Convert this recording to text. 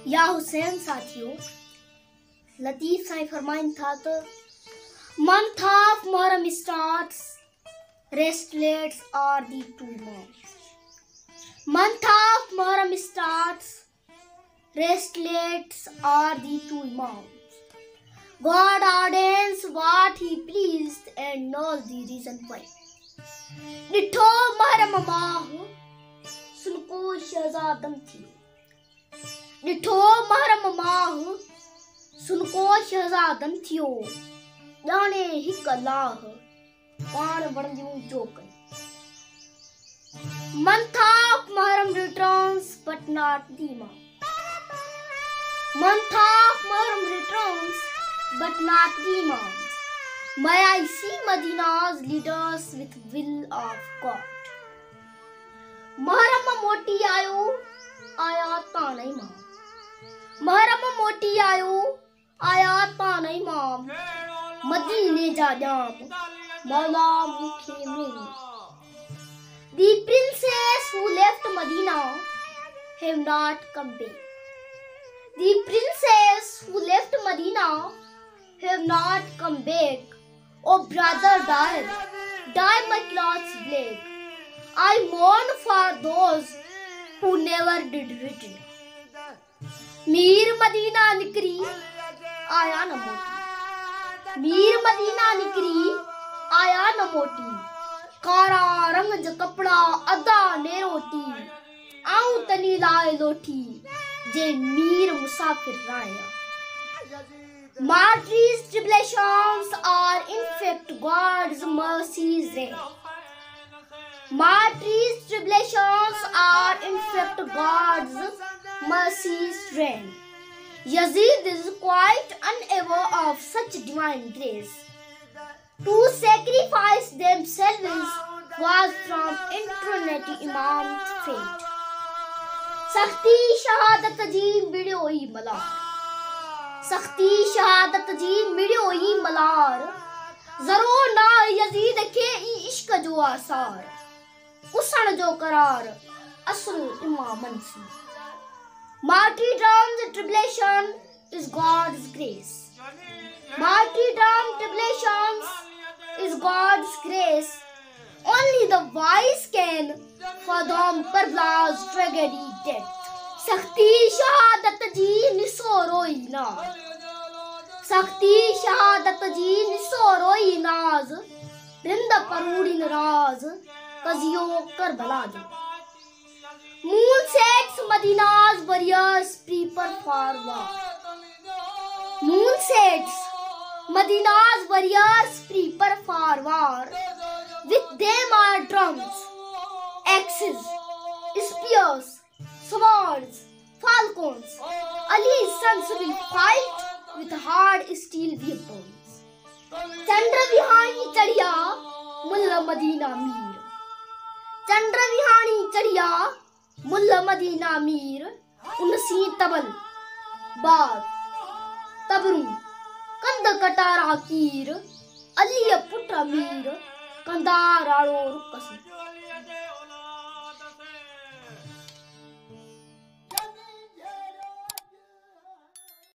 या हुसैन साथियों, लतीफ साईं फरमाइन था तो month of Muharram starts, restless are the 2 months. Month of Muharram starts, restless are the 2 months. God ordains what He pleased and knows the reason why. डिठो महरम माहु सुनको शहजादम थियो. डिठो महरम माहु सुनको शहजादम थियो. जाने हिक अल्लाह पान वणंदियूं जोकन. Month of Muharram returns but not the Imam. Month of Muharram returns but not the Imams. May I see Madina's leaders with will of God. Muharram मोटी आयो आया तान इमाम. Muharram मोटी आयो आया तान इमाम. मदीने जा जाम मौला मुखे मेरी. The princess who left Medina have not come back. The princess who left Medina have not come back. Oh brother, die my clothes black. I mourn for those who never did return. Mir Madina निकरी आया न मोटी. मीर मदीना निकरी आया न मोटी. कारा रंग ज कपड़ा अदा ने रोटी. आऊं तनी लाए लोठी जे मीर मुसाफिर राया. Martyrs' tribulations are in fact God's mercy's rain. Martyrs' tribulations are in fact God's mercy's rain. Yazid is quite unaware of such divine grace. To sacrifice themselves was from eternity Imam's fate. सख्ती शहादत जी मिड़ियोई मलार. सख्ती शहादत जी मिड़ियोई मलार. ज़रो ना Yazid खे इश्क जो आसार. उसन जो करार असल इमामन सी. Martyrdom's tribulation is God's grace. Martyrdom tribulations is God's grace. Only the wise can fathom Karbala's tragedy death. सख्ती शहादत जी निसो रोई नाज. सख्ती शहादत जी निसो रोई नाज. रिंद परूड़ी नाज कजियो करबला जो. Moon sets Madina's warriors prepare for war. Moon sets Madina's warriors prepare for war. With them are drums, axes, spears, swords, falcons. Ali's sons will fight with hard steel weapons. चंद्र विहानी चढ़िया मुल्ला Medina Mir. चंद्र विहानी चढ़िया मुल्ला Medina Mir. उनसी तबल बाद तबरू कंद कटारा कीर. Ali put Mir कंदाराड़ो रुकसी.